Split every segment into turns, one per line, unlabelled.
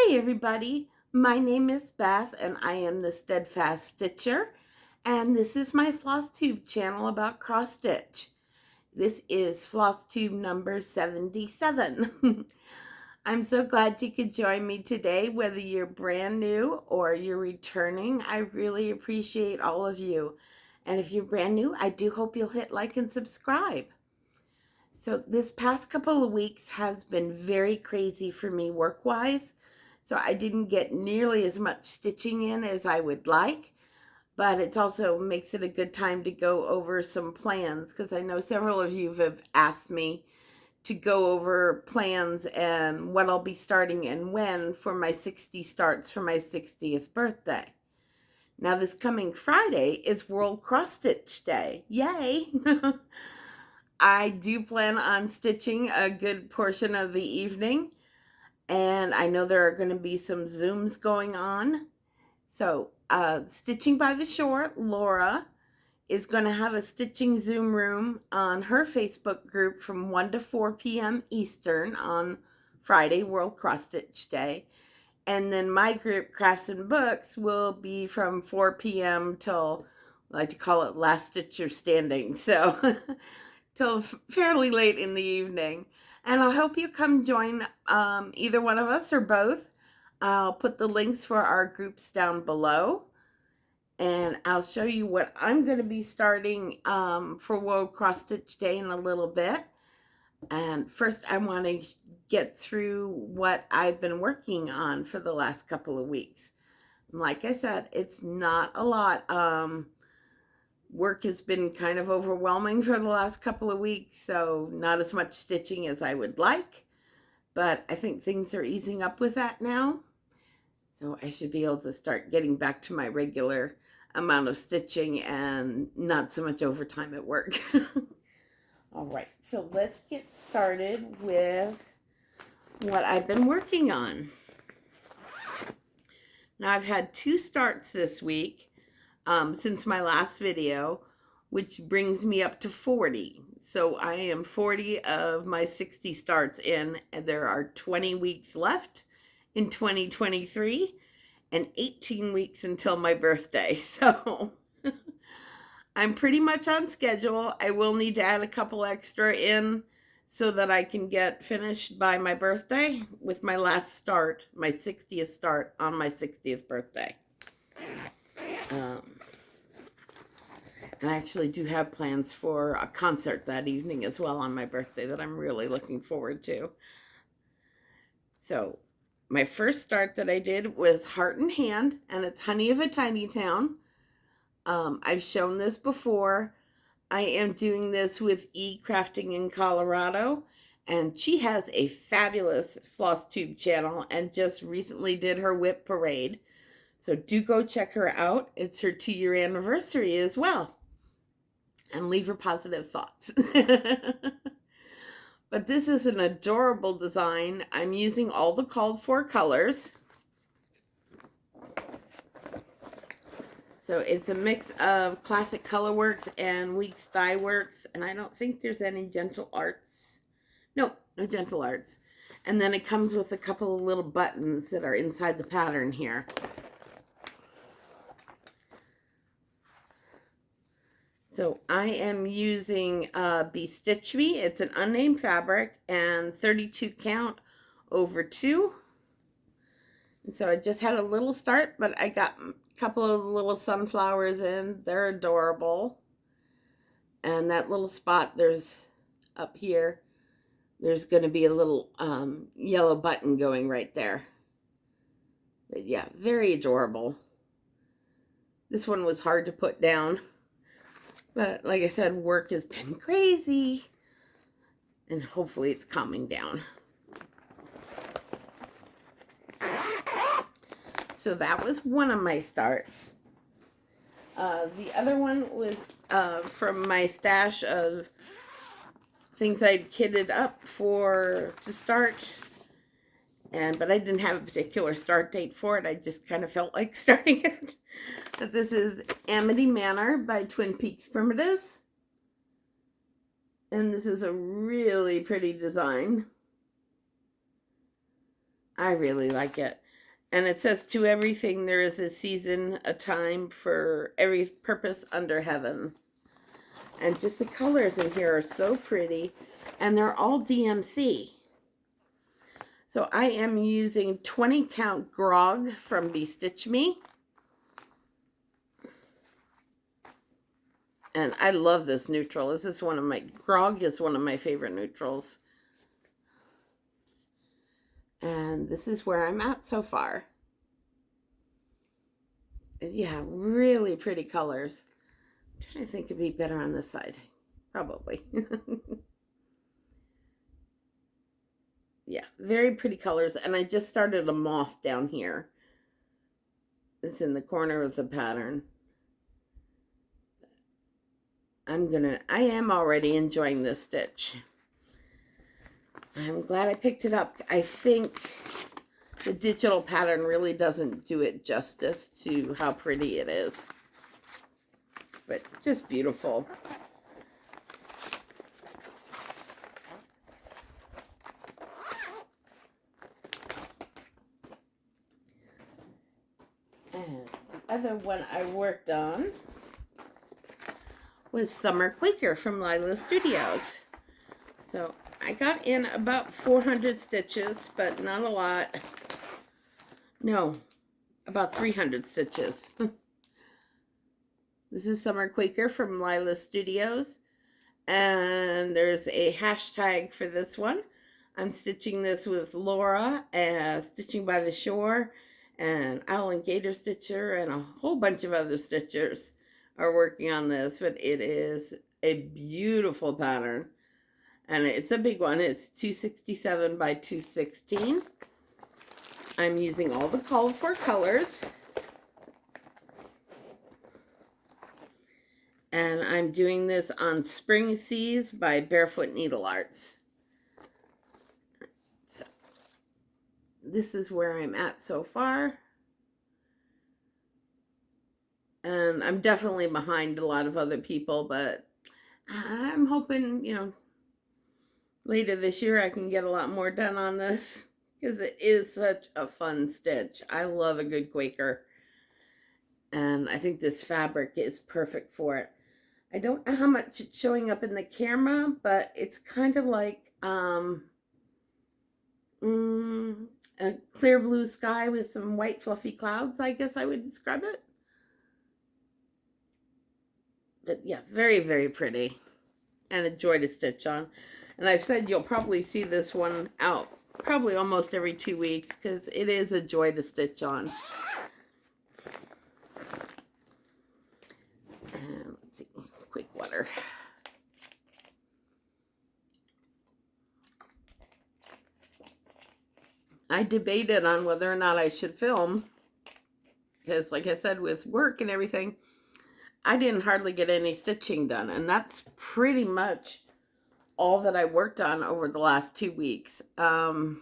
Hey everybody, my name is Beth and I am the Steadfast Stitcher, and this is my Flosstube channel about cross stitch. This is Flosstube number 77. I'm so glad you could join me today, whether you're brand new or you're returning. I really appreciate all of you. And if you're brand new, I do hope you'll hit like and subscribe. So this past couple of weeks has been very crazy for me work-wise. So I didn't get nearly as much stitching in as I would like, but it also makes it a good time to go over some plans, because I know several of you have asked me to go over plans and what I'll be starting and when for my 60 starts for my 60th birthday. Now this coming Friday is World Cross Stitch Day. Yay! I do plan on stitching a good portion of the evening. And I know there are going to be some Zooms going on. So, Stitching by the Shore, Laura, is going to have a stitching Zoom room on her Facebook group from 1 to 4 p.m. Eastern on Friday, World Cross Stitch Day. And then my group, Crafts and Books, will be from 4 p.m. till, I like to call it Last Stitcher Standing. So, till fairly late in the evening. And I hope you come join either one of us or both. I'll put the links for our groups down below. And I'll show you what I'm going to be starting for World Cross Stitch Day in a little bit. And first I want to get through what I've been working on for the last couple of weeks. Like I said, it's not a lot. Work has been kind of overwhelming for the last couple of weeks, so not as much stitching as I would like, but I think things are easing up with that now. So I should be able to start getting back to my regular amount of stitching and not so much overtime at work. All right, so let's get started with what I've been working on. Now I've had 2 starts this week. Since my last video, which brings me up to 40. So I am 40 of my 60 starts in, and there are 20 weeks left in 2023 and 18 weeks until my birthday. So I'm pretty much on schedule. I will need to add a couple extra in so that I can get finished by my birthday with my last start, my 60th start on my 60th birthday. And I actually do have plans for a concert that evening as well on my birthday that I'm really looking forward to. So my first start that I did was Heart in Hand, and it's Honey of a Tiny Town. I've shown this before. I am doing this with E Crafting in Colorado, and she has a fabulous Flosstube channel and just recently did her whip parade. So do go check her out. It's her 2-year anniversary as well. And leave her positive thoughts. But this is an adorable design. I'm using all the called for colors. So it's a mix of Classic Colorworks and Weeks Dye Works. And I don't think there's any Gentle Arts. No Gentle Arts. And then it comes with a couple of little buttons that are inside the pattern here. So I am using Be Stitch Me. It's an unnamed fabric and 32 count over 2. And so I just had a little start, but I got a couple of little sunflowers in. They're adorable. And that little spot there's up here, there's going to be a little yellow button going right there. But yeah, very adorable. This one was hard to put down. But like I said, work has been crazy, and hopefully it's calming down. So that was one of my starts. The other one was from my stash of things I'd kitted up to start. But I didn't have a particular start date for it. I just kind of felt like starting it. But this is Amity Manor by Twin Peaks Primrose. And this is a really pretty design. I really like it. And it says, to everything there is a season, a time for every purpose under heaven. And just the colors in here are so pretty. And they're all DMC. So I am using 20 count Grog from Bestitch Me. And I love this neutral. This is one of my, Grog is one of my favorite neutrals. And this is where I'm at so far. Yeah, really pretty colors. I'm trying to think it'd be better on this side. Probably. Yeah, very pretty colors. And I just started a moth down here. It's in the corner of the pattern. I am already enjoying this stitch. I'm glad I picked it up. I think the digital pattern really doesn't do it justice to how pretty it is. But just beautiful. And the other one I worked on was Summer Quaker from Lila Studios. So I got in about 400 stitches, but not a lot. No, about 300 stitches. This is Summer Quaker from Lila Studios. And there's a hashtag for this one. I'm stitching this with Laura, Stitching by the Shore, and Owl and Gator Stitcher, and a whole bunch of other stitchers are working on this. But it is a beautiful pattern. And it's a big one. It's 267 by 216. I'm using all the called for colors. And I'm doing this on Spring Seas by Barefoot Needle Arts. So, this is where I'm at so far. And I'm definitely behind a lot of other people, but I'm hoping, you know, later this year I can get a lot more done on this, because it is such a fun stitch. I love a good Quaker, and I think this fabric is perfect for it. I don't know how much it's showing up in the camera, but it's kind of like a clear blue sky with some white fluffy clouds, I guess I would describe it. But yeah, very, very pretty, and a joy to stitch on. And I've said you'll probably see this one out probably almost every 2 weeks, because it is a joy to stitch on. And let's see, quick water. I debated on whether or not I should film, because like I said, with work and everything, I didn't hardly get any stitching done, and that's pretty much all that I worked on over the last 2 weeks. But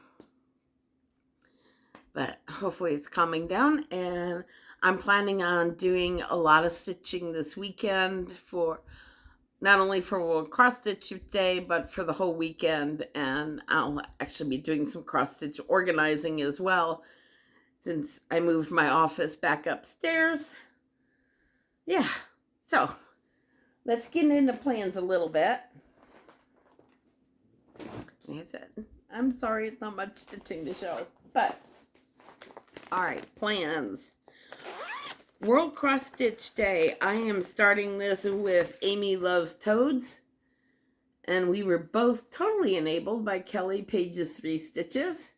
hopefully it's calming down, and I'm planning on doing a lot of stitching this weekend, for not only for World Cross Stitch Day, but for the whole weekend. And I'll actually be doing some cross stitch organizing as well, since I moved my office back upstairs. Yeah, so let's get into plans a little bit. Like I said, I'm sorry it's not much stitching to show, but all right, plans. World Cross Stitch Day. I am starting this with Amy Loves Toads, and we were both totally enabled by Kelly Page's 3 Stitches.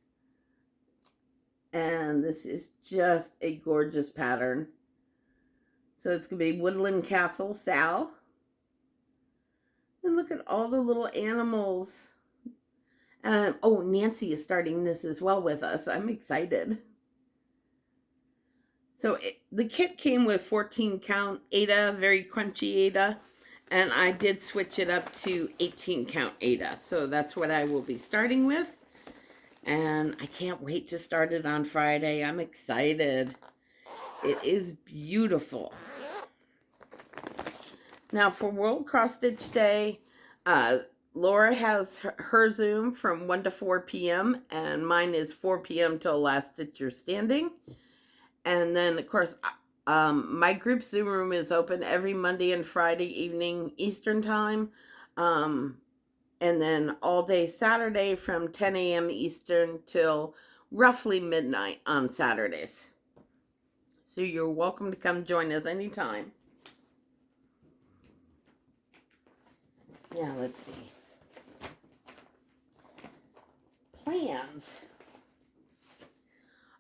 And this is just a gorgeous pattern. So it's going to be Woodland Castle Sal. And look at all the little animals. And oh, Nancy is starting this as well with us. I'm excited. So the kit came with 14 count Ada, very crunchy Ada. And I did switch it up to 18 count Ada. So that's what I will be starting with. And I can't wait to start it on Friday. I'm excited. It is beautiful. Now for World Cross Stitch Day, Laura has her Zoom from 1 to 4 p.m. and mine is 4 p.m. till last stitcher standing. And then, of course, my group Zoom room is open every Monday and Friday evening Eastern Time. And then all day Saturday from 10 a.m. Eastern till roughly midnight on Saturdays. So you're welcome to come join us anytime. Now, let's see. Plans.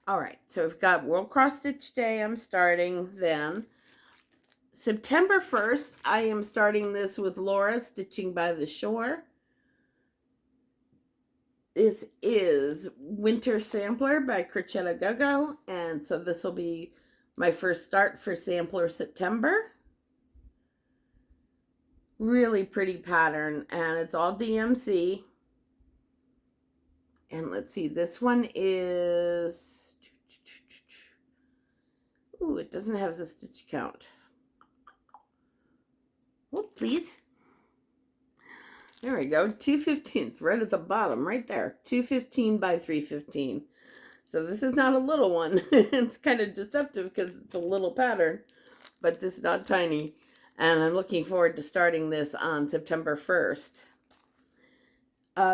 All right, so we've got World Cross Stitch Day. I'm starting then. September 1st, I am starting this with Laura, Stitching by the Shore. This is Winter Sampler by Crocette Go-Go, and so this will be my first start for Sampler September. Really pretty pattern, and it's all DMC. And let's see, this one is, ooh, it doesn't have the stitch count. Oh, please. There we go, 2/15, right at the bottom, right there. 215 by 315. So this is not a little one. It's kind of deceptive because it's a little pattern, but this is not tiny. And I'm looking forward to starting this on September 1st.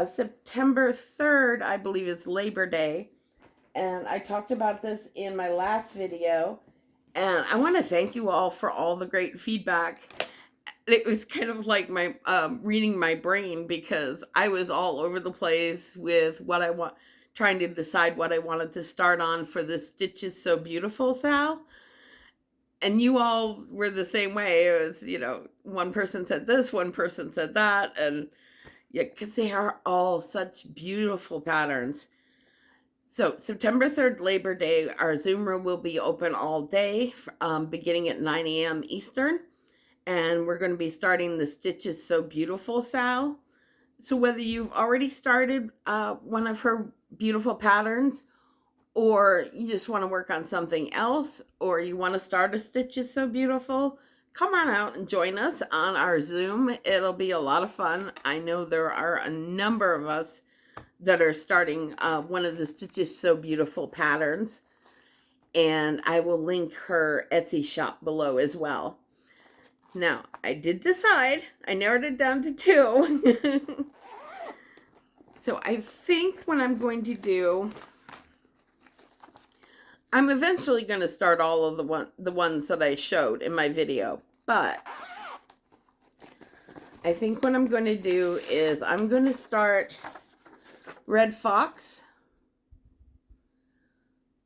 September 3rd, I believe, is Labor Day. And I talked about this in my last video. And I want to thank you all for all the great feedback. It was kind of like my reading my brain, because I was all over the place with what I want, trying to decide what I wanted to start on for the Stitches So Beautiful, Sal. And you all were the same way. It was, you know, one person said this, one person said that, and yeah, because they are all such beautiful patterns. So September 3rd, Labor Day, our Zoom room will be open all day, beginning at 9 a.m. Eastern. And we're going to be starting the Stitches So Beautiful, Sal. So whether you've already started one of her beautiful patterns, or you just want to work on something else, or you want to start a Stitches So Beautiful, come on out and join us on our Zoom. It'll be a lot of fun. I know there are a number of us that are starting one of the Stitches So Beautiful patterns. And I will link her Etsy shop below as well. Now, I did decide, I narrowed it down to 2. So I think what I'm going to do, I'm eventually going to start all of the ones that I showed in my video. But I think what I'm going to do is I'm going to start Red Fox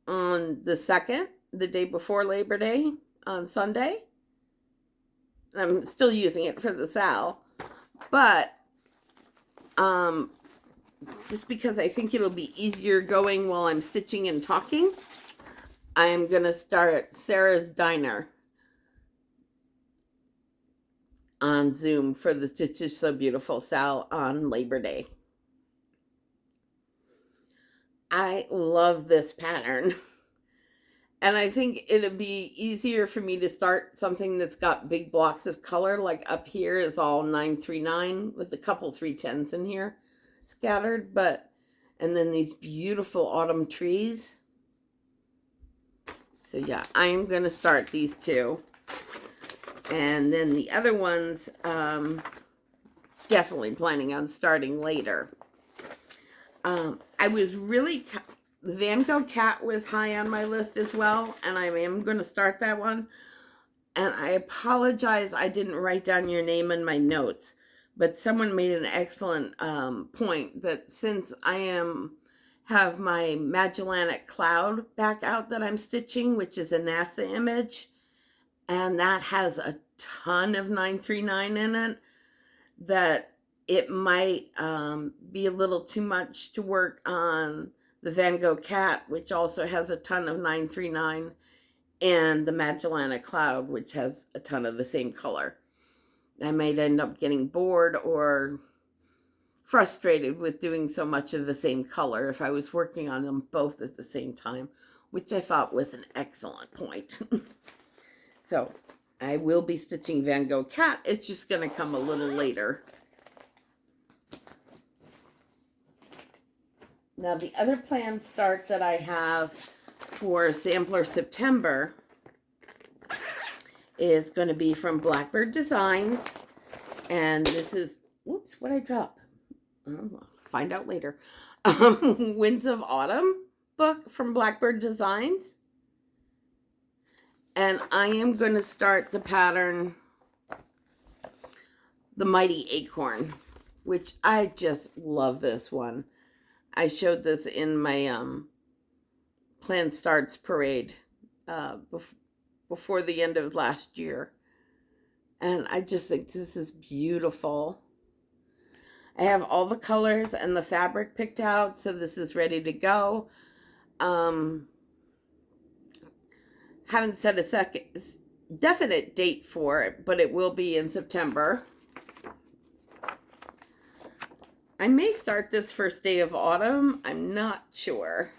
on the 2nd, the day before Labor Day, on Sunday. I'm still using it for the Sal, but just because I think it'll be easier going while I'm stitching and talking, I'm going to start Sarah's Diner on Zoom for the Stitches So Beautiful Sal on Labor Day. I love this pattern. And I think it'd be easier for me to start something that's got big blocks of color. Like up here is all 939 with a couple 310s in here scattered. And then these beautiful autumn trees. So yeah, I'm going to start these 2. And then the other ones, definitely planning on starting later. I was really... The Van Gogh Cat was high on my list as well, and I am going to start that one. And I apologize, I didn't write down your name in my notes, but someone made an excellent point that since I have my Magellanic Cloud back out that I'm stitching, which is a NASA image, and that has a ton of 939 in it, that it might be a little too much to work on the Van Gogh Cat, which also has a ton of 939, and the Magellanic Cloud, which has a ton of the same color. I might end up getting bored or frustrated with doing so much of the same color if I was working on them both at the same time, which I thought was an excellent point. So I will be stitching Van Gogh Cat. It's just going to come a little later. Now the other planned start that I have for Sampler September is going to be from Blackbird Designs. And this is, whoops, what did I drop? I'll find out later. Winds of Autumn book from Blackbird Designs. And I am going to start the pattern, the Mighty Acorn, which I just love this one. I showed this in my planned starts parade before the end of last year. And I just think this is beautiful. I have all the colors and the fabric picked out, so this is ready to go. Haven't set a definite date for it, but it will be in September. I may start this first day of autumn. I'm not sure.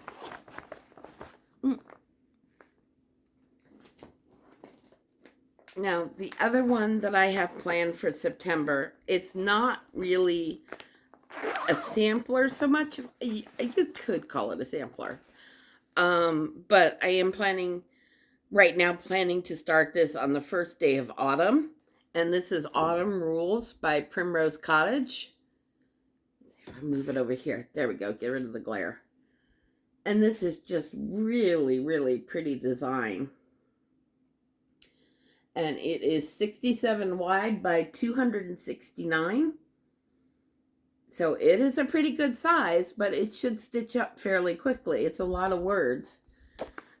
Now, the other one that I have planned for September, it's not really a sampler so much. You could call it a sampler. But I am planning to start this on the first day of autumn. And this is Autumn Rules by Primrose Cottage. Let's see if I move it over here. There we go. Get rid of the glare. And this is just really, really pretty design. And it is 67 wide by 269. So it is a pretty good size, but it should stitch up fairly quickly. It's a lot of words.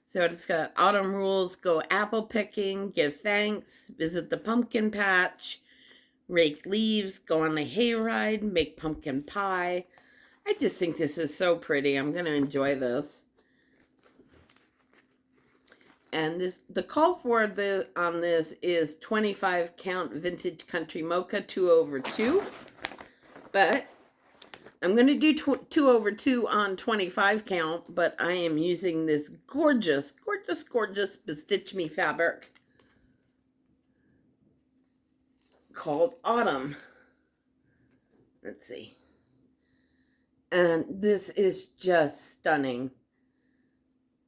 So it's got autumn rules: go apple picking, give thanks, visit the pumpkin patch, rake leaves, go on a hayride, make pumpkin pie. I just think this is so pretty. I'm going to enjoy this. And the call for on this is 25 count vintage country mocha 2/2. But I'm going to do 2/2 on 25 count, but I am using this gorgeous, gorgeous, gorgeous Bestitch Me fabric called Autumn. Let's see. And this is just stunning.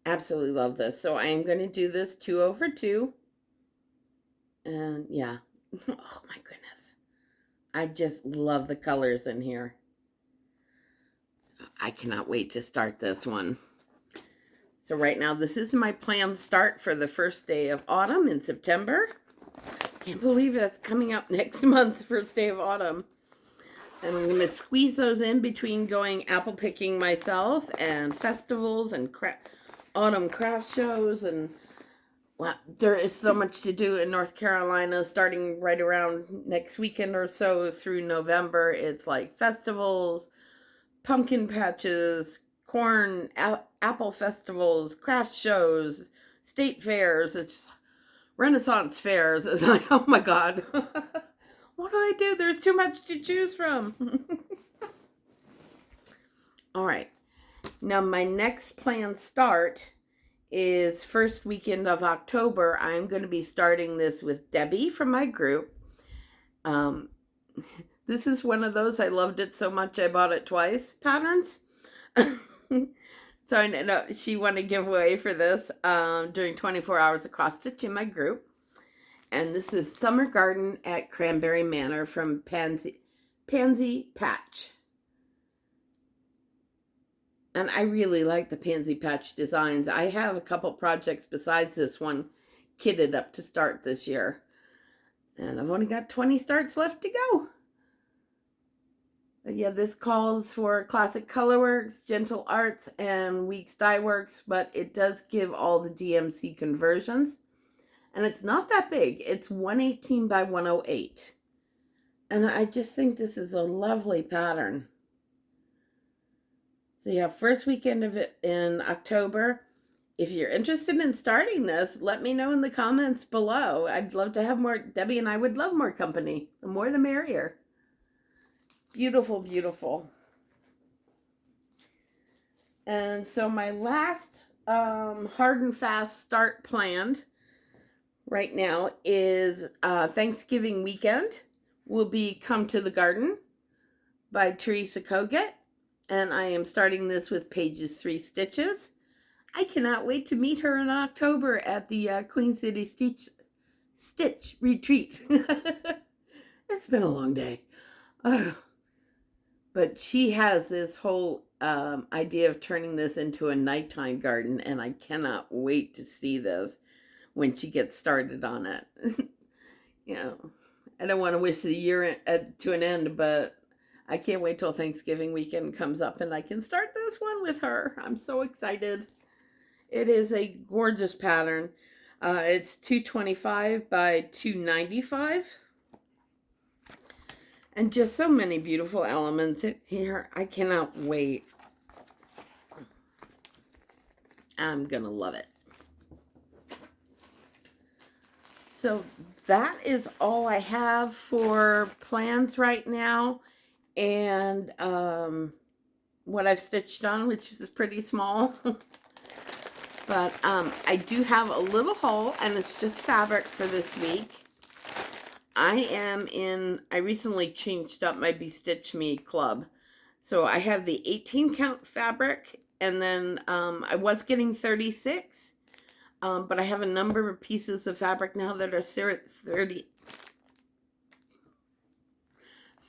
Absolutely love this. So I am going to do this 2/2. And yeah. Oh my goodness. I just love the colors in here. I cannot wait to start this one. So right now, this is my planned start for the first day of autumn in September. Can't believe it's coming up next month, first day of autumn. And I'm going to squeeze those in between going apple picking myself and festivals and autumn craft shows. And well, there is so much to do in North Carolina starting right around next weekend or so through November. It's like festivals, pumpkin patches, corn, apple festivals, craft shows, state fairs. It's just Renaissance fairs. It's like, oh my God. What do I do? There's too much to choose from. All right. Now, my next planned start is first weekend of October. I'm going to be starting this with Debbie from my group. This is one of those, I loved it so much I bought it twice patterns. So I know she won a giveaway for this during 24 hours of cross stitch in my group. And this is Summer Garden at Cranberry Manor from Pansy Patch. And I really like the Pansy Patch designs. I have a couple projects besides this one kitted up to start this year. And I've only got 20 starts left to go. But yeah, this calls for Classic Colorworks, Gentle Arts, and Weeks Dye Works, but it does give all the DMC conversions. And it's not that big. It's 118 by 108. And I just think this is a lovely pattern. So yeah, first weekend of it in October. If you're interested in starting this, let me know in the comments below. I'd love to have more. Debbie and I would love more company. The more the merrier. Beautiful, beautiful. And so my last hard and fast start planned right now is Thanksgiving weekend will be Come to the Garden by Teresa Koget. and I am starting this with pages 3 stitches. I cannot wait to meet her in October at the Queen City Stitch Retreat. It's been a long day. But she has this whole idea of turning this into a nighttime garden, and I cannot wait to see this when she gets started on it. You know, I don't want to wish the year to an end, but I can't wait till Thanksgiving weekend comes up and I can start this one with her. I'm so excited. It is a gorgeous pattern. It's 225 by 295. And just so many beautiful elements in here. I cannot wait. I'm going to love it. So that is all I have for plans right now. And what I've stitched on, which is pretty small. But I do have a little haul, and it's just fabric for this week. I recently changed up my Be Stitch Me club. So I have the 18 count fabric, and then I was getting 36, but I have a number of pieces of fabric now that are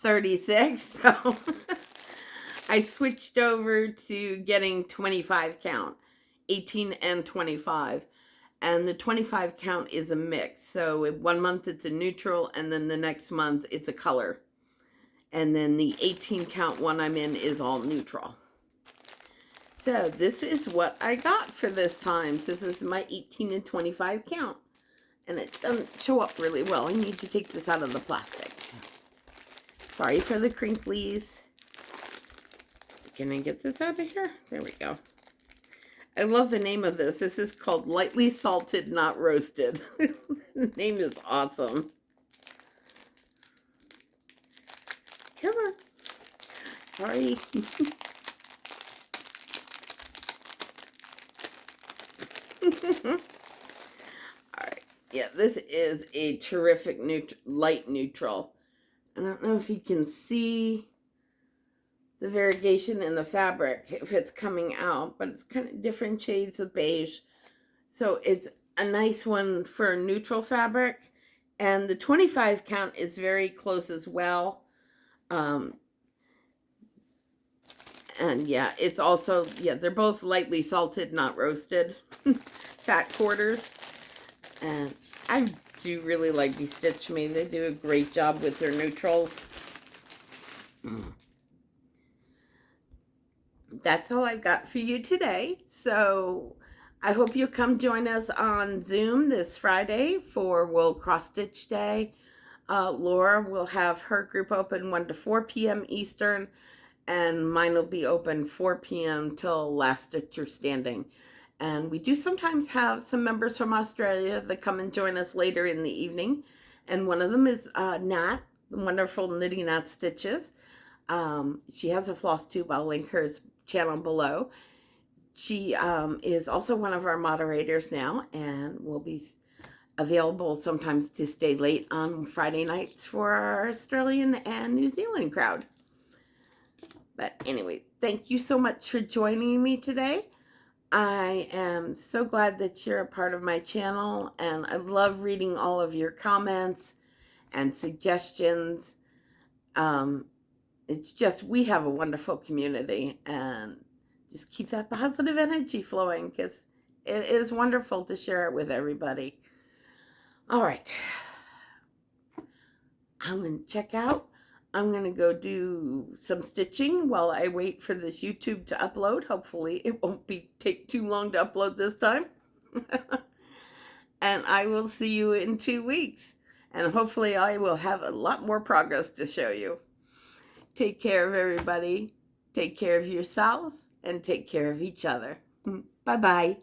36, so I switched over to getting 25 count, 18 and 25. And the 25 count is a mix. So 1 month it's a neutral, and then the next month it's a color. And then the 18 count one I'm in is all neutral. So this is what I got for this time. So this is my 18 and 25 count. And it doesn't show up really well. I need to take this out of the plastic. Sorry for the crinklies. Can I get this out of here? There we go. I love the name of this. This is called Lightly Salted, Not Roasted. The name is awesome. Come on. Sorry. Alright. Yeah, this is a terrific light neutral. I don't know if you can see the variegation in the fabric, if it's coming out, but it's kind of different shades of beige. So it's a nice one for neutral fabric. And the 25 count is very close as well. And yeah, it's also, yeah, they're both lightly salted, not roasted. Fat quarters. And I do really like Be Stitch Me. They do a great job with their neutrals. That's all I've got for you today. So I hope you'll come join us on Zoom this Friday for World Cross Stitch Day. Laura will have her group open 1 to 4 p.m. Eastern, and mine will be open 4 p.m. till Last Stitcher Standing. And we do sometimes have some members from Australia that come and join us later in the evening. And one of them is Nat, the wonderful Knitting Nat Stitches. She has a Flosstube. I'll link her channel below. She is also one of our moderators now, and will be available sometimes to stay late on Friday nights for our Australian and New Zealand crowd. But anyway, thank you so much for joining me today. I am so glad that you're a part of my channel, and I love reading all of your comments and suggestions. It's just, we have a wonderful community, and just keep that positive energy flowing, because it is wonderful to share it with everybody. All right. I'm going to check out. I'm going to go do some stitching while I wait for this YouTube to upload. Hopefully it won't take too long to upload this time. And I will see you in 2 weeks. And hopefully I will have a lot more progress to show you. Take care of everybody. Take care of yourselves. And take care of each other. Bye-bye.